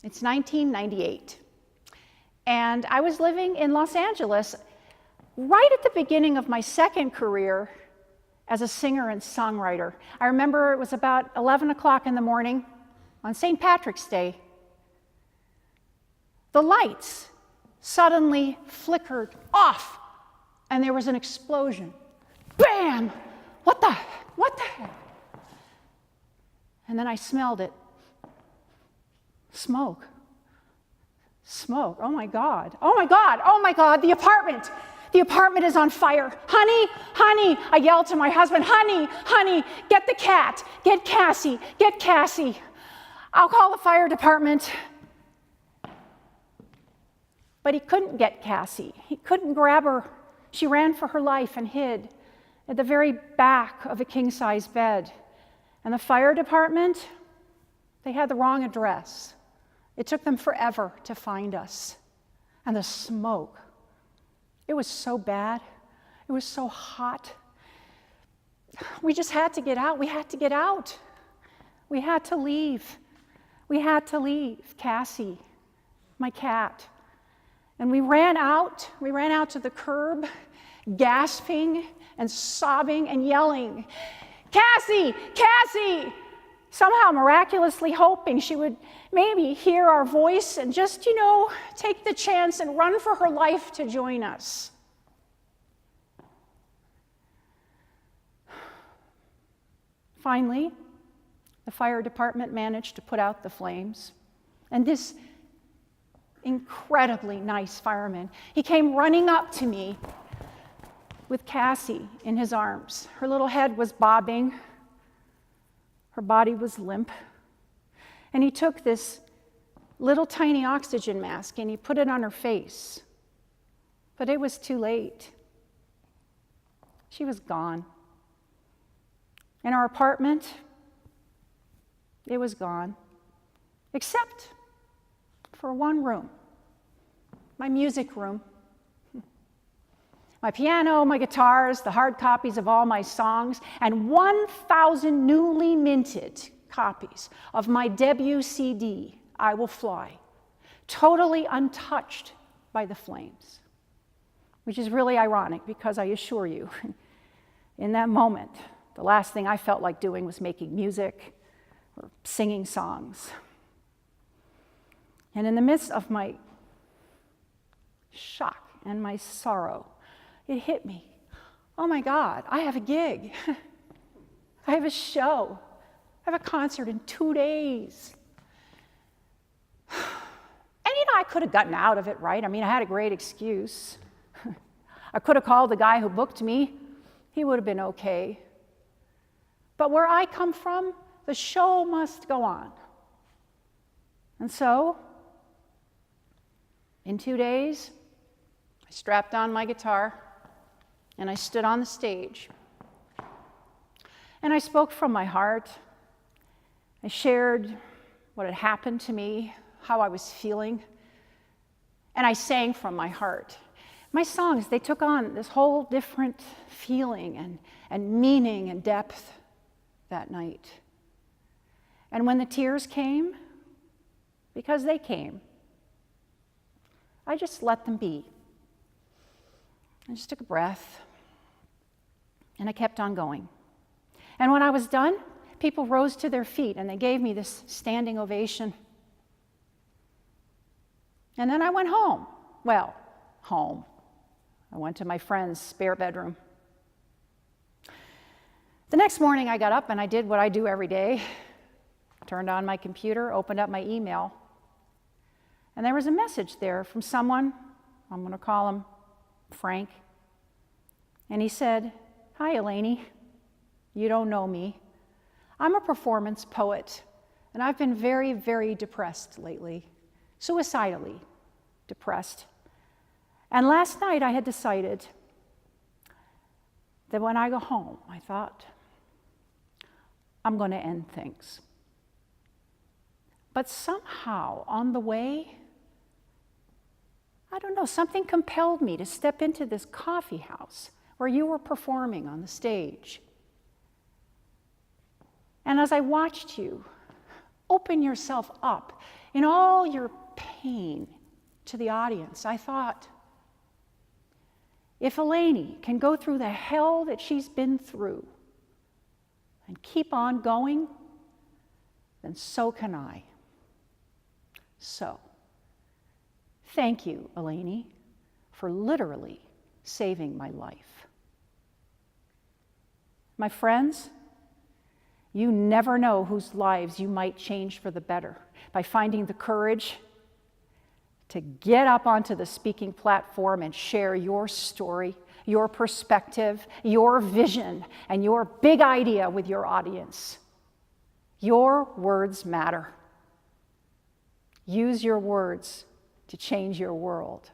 It's 1998. And I was living in Los Angeles right at the beginning of my second career as a singer and songwriter. I remember it was about 11 o'clock in the morning on St. Patrick's Day. The lights suddenly flickered off, and there was an explosion. Bam! What the heck? And then I smelled it. Smoke. Oh my God, the apartment. The apartment is on fire. Honey, I yelled to my husband, honey, get the cat, get Cassie. I'll call the fire department. But he couldn't get Cassie. He couldn't grab her. She ran for her life and hid at the very back of a king-size bed. And the fire department, they had the wrong address. It took them forever to find us. And the smoke, it was so bad. It was so hot. We just had to get out. We had to get out. We had to leave. Cassie, my cat. And we ran out to the curb, gasping and sobbing and yelling, Cassie! Somehow miraculously hoping she would maybe hear our voice and just, take the chance and run for her life to join us. Finally, the fire department managed to put out the flames, and this incredibly nice fireman, he came running up to me with Cassie in his arms. Her little head was bobbing. Her body was limp. And he took this little tiny oxygen mask and he put it on her face. But it was too late. She was gone. In our apartment, it was gone. Except for one room, my music room. My piano, my guitars, the hard copies of all my songs, and 1,000 newly minted copies of my debut CD, I Will Fly, totally untouched by the flames. Which is really ironic because I assure you, in that moment, the last thing I felt like doing was making music or singing songs. And in the midst of my shock and my sorrow, it hit me. Oh my God, I have a gig. I have a show. I have a concert in 2 days. And I could have gotten out of it, right? I had a great excuse. I could have called the guy who booked me. He would have been okay. But where I come from, the show must go on. And so, in 2 days, I strapped on my guitar and I stood on the stage. And I spoke from my heart. I shared what had happened to me, how I was feeling, and I sang from my heart. My songs, they took on this whole different feeling and meaning and depth that night. And when the tears came, because they came, I just let them be. I just took a breath, and I kept on going. And when I was done, people rose to their feet, and they gave me this standing ovation. And then I went home. Well, home. I went to my friend's spare bedroom. The next morning, I got up, and I did what I do every day. Turned on my computer, opened up my email, and there was a message there from someone, I'm going to call him Frank, and he said, "Hi, Eleni. You don't know me. I'm a performance poet, and I've been very, very depressed lately, suicidally depressed. And last night I had decided that when I go home, I thought, I'm going to end things. But somehow on the way, I don't know, something compelled me to step into this coffee house where you were performing on the stage. And as I watched you, open yourself up in all your pain to the audience. I thought, if Eleni can go through the hell that she's been through and keep on going, then so can I. So, thank you, Eleni, for literally saving my life. My friends, you never know whose lives you might change for the better by finding the courage to get up onto the speaking platform and share your story, your perspective, your vision, and your big idea with your audience. Your words matter. Use your words to change your world.